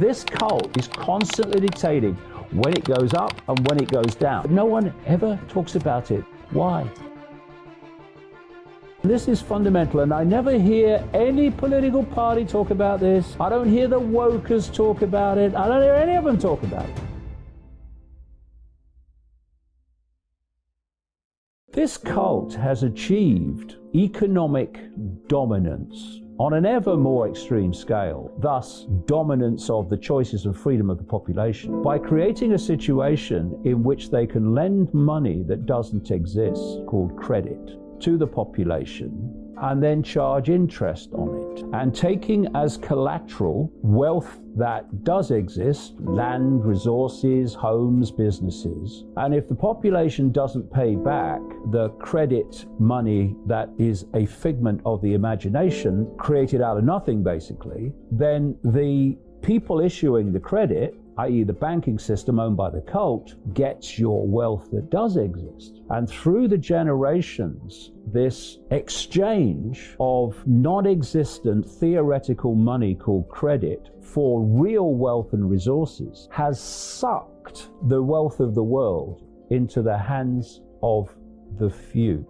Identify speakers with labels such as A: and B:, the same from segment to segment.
A: This cult is constantly dictating when it goes up and when it goes down. No one ever talks about it. Why? This is fundamental, and I never hear any political party talk about this. I don't hear the wokers talk about it. I don't hear any of them talk about it. This cult has achieved economic dominance on an ever more extreme scale, thus dominance of the choices and freedom of the population, by creating a situation in which they can lend money that doesn't exist, called credit, to the population, and then charge interest on it, and taking as collateral wealth that does exist, land, resources, homes, businesses. And if the population doesn't pay back the credit money that is a figment of the imagination, created out of nothing basically, then the people issuing the credit, i.e. the banking system owned by the cult, gets your wealth that does exist. And through the generations, this exchange of non-existent theoretical money called credit for real wealth and resources has sucked the wealth of the world into the hands of the few.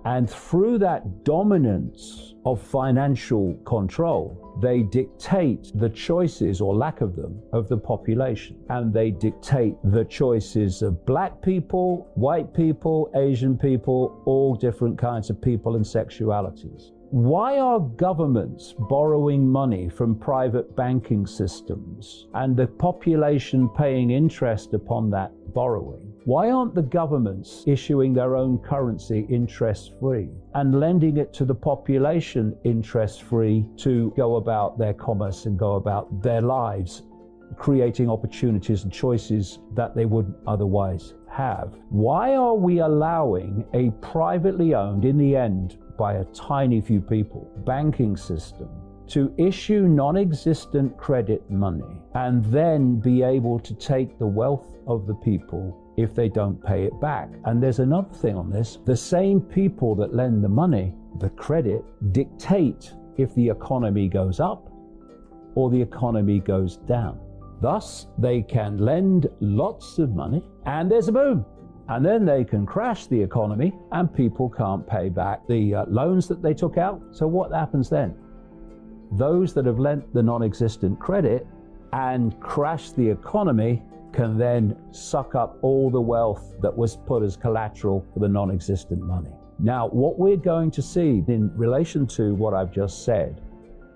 A: And through that dominance of financial control, they dictate the choices, or lack of them, of the population. And they dictate the choices of black people, white people, Asian people, all different kinds of people and sexualities. Why are governments borrowing money from private banking systems and the population paying interest upon that borrowing? Why aren't the governments issuing their own currency interest-free and lending it to the population interest-free to go about their commerce and go about their lives, creating opportunities and choices that they wouldn't otherwise have? Why are we allowing a privately owned, in the end by a tiny few people, banking system to issue non-existent credit money and then be able to take the wealth of the people if they don't pay it back? And there's another thing on this. The same people that lend the money, the credit, dictate if the economy goes up or the economy goes down. Thus, they can lend lots of money and there's a boom. And then they can crash the economy and people can't pay back the loans that they took out. So what happens then? Those that have lent the non-existent credit and crashed the economy can then suck up all the wealth that was put as collateral for the non-existent money. Now, what we're going to see in relation to what I've just said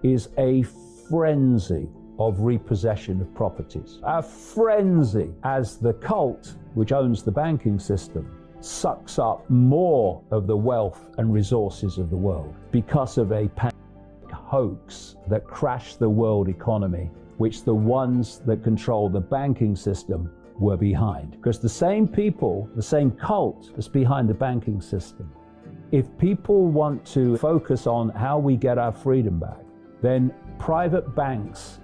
A: is a frenzy of repossession of properties. A frenzy as the cult, which owns the banking system, sucks up more of the wealth and resources of the world because of a pandemic hoax that crashed the world economy, which the ones that control the banking system were behind. Because the same people, the same cult that's behind the banking system, if people want to focus on how we get our freedom back, then private banks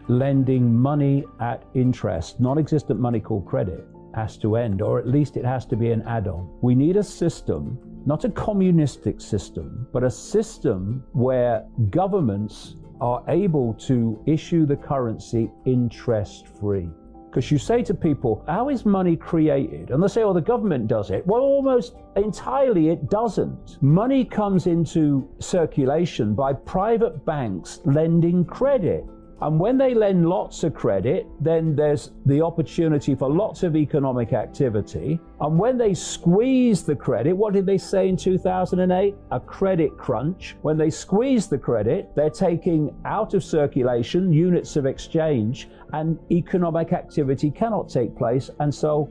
A: lending money at interest, non-existent money called credit, has to end, or at least it has to be an add-on. We need a system, not a communistic system, but a system where governments are able to issue the currency interest-free. Because you say to people, how is money created? And they say, oh, the government does it. Well, almost entirely it doesn't. Money comes into circulation by private banks lending credit. And when they lend lots of credit, then there's the opportunity for lots of economic activity. And when they squeeze the credit, what did they say in 2008? A credit crunch. When they squeeze the credit, they're taking out of circulation units of exchange, and economic activity cannot take place. And so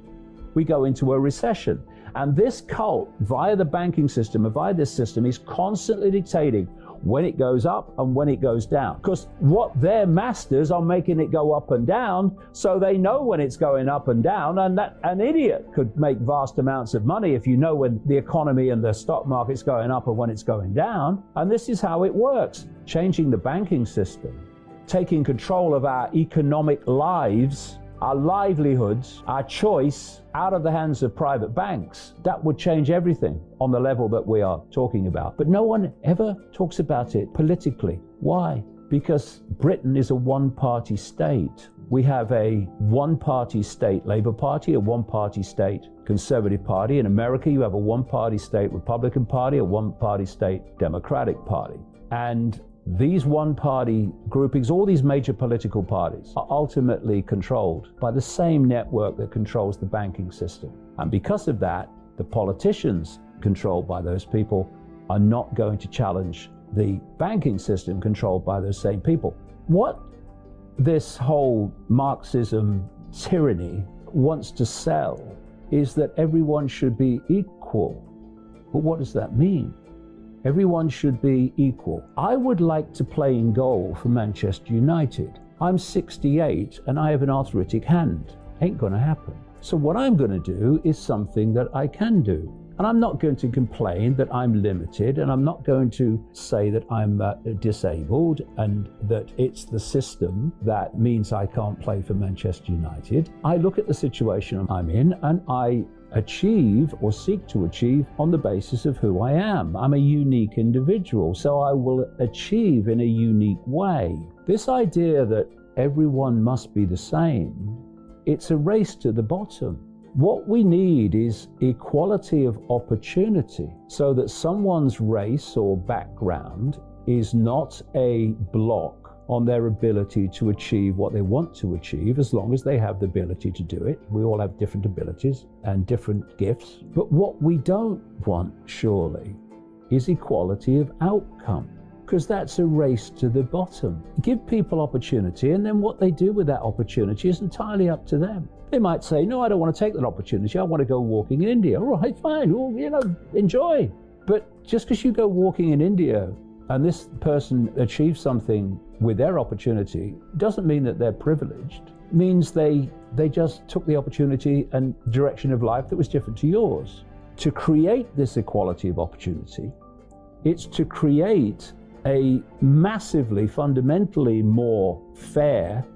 A: we go into a recession. And this cult, via the banking system, and via this system, is constantly dictating when it goes up and when it goes down. Because what their masters are making it go up and down, so they know when it's going up and down, and that an idiot could make vast amounts of money if you know when the economy and the stock market's going up and when it's going down. And this is how it works. Changing the banking system, taking control of our economic lives, our livelihoods, our choice out of the hands of private banks, that would change everything on the level that we are talking about. But no one ever talks about it politically. Why? because Britain is a one-party state. We have a one-party state Labour Party, a one-party state Conservative Party. In America, you have a one-party state Republican Party, a one-party state Democratic Party. And these one-party groupings, all these major political parties, are ultimately controlled by the same network that controls the banking system. And because of that, the politicians controlled by those people are not going to challenge the banking system controlled by those same people. What this whole Marxism tyranny wants to sell is that everyone should be equal. But what does that mean? Everyone should be equal. I would like to play in goal for Manchester United. I'm 68 and I have an arthritic hand. Ain't gonna happen. So what I'm gonna do is something that I can do. And I'm not going to complain that I'm limited, and I'm not going to say that I'm disabled and that it's the system that means I can't play for Manchester United. I look at the situation I'm in and I achieve or seek to achieve on the basis of who I am. I'm a unique individual, so I will achieve in a unique way. This idea that everyone must be the same, it's a race to the bottom. What we need is equality of opportunity so that someone's race or background is not a block on their ability to achieve what they want to achieve, as long as they have the ability to do it. We all have different abilities and different gifts. But what we don't want, surely, is equality of outcome, because that's a race to the bottom. Give people opportunity, and then what they do with that opportunity is entirely up to them. They might say, no, I don't want to take that opportunity. I want to go walking in India. All right, fine, well, enjoy. But just because you go walking in India and this person achieves something with their opportunity doesn't mean that they're privileged. It means they just took the opportunity and direction of life that was different to yours. To create this equality of opportunity, it's to create a massively, fundamentally more fair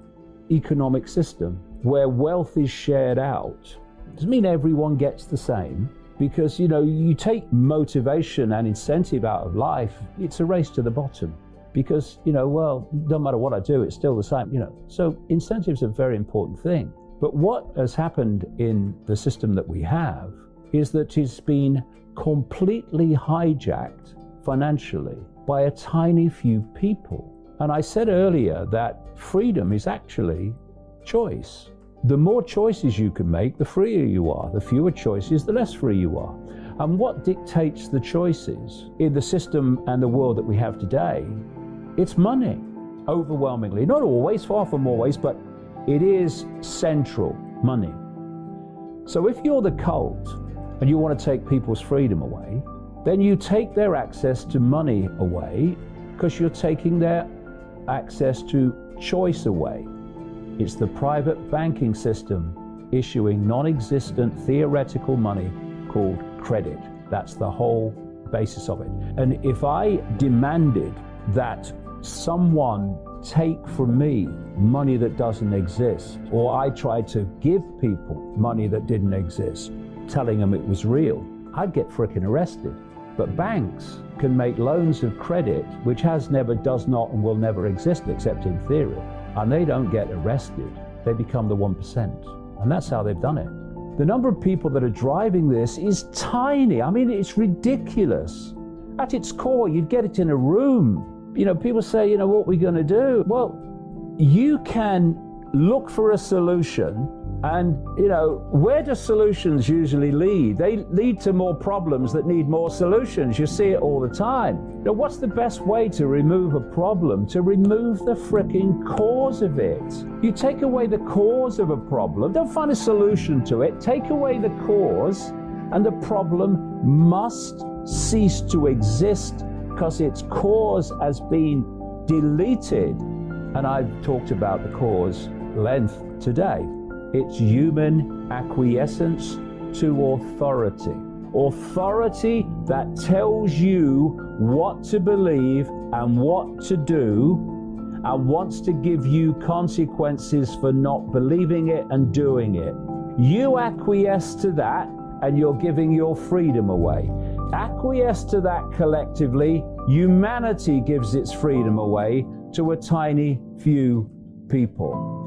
A: economic system where wealth is shared out. Doesn't mean everyone gets the same, because you take motivation and incentive out of life, it's a race to the bottom, because well, no matter what I do, it's still the same. So incentives are a very important thing. But what has happened in the system that we have is that it's been completely hijacked financially by a tiny few people. And I said earlier that freedom is actually choice. The more choices you can make, the freer you are. The fewer choices, the less free you are. And what dictates the choices in the system and the world that we have today? It's money, overwhelmingly. Not always, far from always, but it is central, money. So if you're the cult and you want to take people's freedom away, then you take their access to money away, because you're taking their access to choice away. It's the private banking system issuing non-existent theoretical money called credit. That's the whole basis of it. And if I demanded that someone take from me money that doesn't exist, or I tried to give people money that didn't exist, telling them it was real, I'd get frickin' arrested. But banks can make loans of credit, which has never, does not, and will never exist except in theory. And they don't get arrested. They become the 1%. And that's how they've done it. The number of people that are driving this is tiny. I mean, it's ridiculous. At its core, you'd get it in a room. People say, what are we going to do? Well, you can look for a solution, and where do solutions usually lead? They lead to more problems that need more solutions. You see it all the time. Now, what's the best way to remove a problem? To remove the frickin' cause of it. You take away the cause of a problem, don't find a solution to it, take away the cause, and the problem must cease to exist because its cause has been deleted. And I've talked about the cause length today. It's human acquiescence to authority. Authority that tells you what to believe and what to do, and wants to give you consequences for not believing it and doing it. You acquiesce to that, and you're giving your freedom away. Acquiesce to that collectively, humanity gives its freedom away to a tiny few people.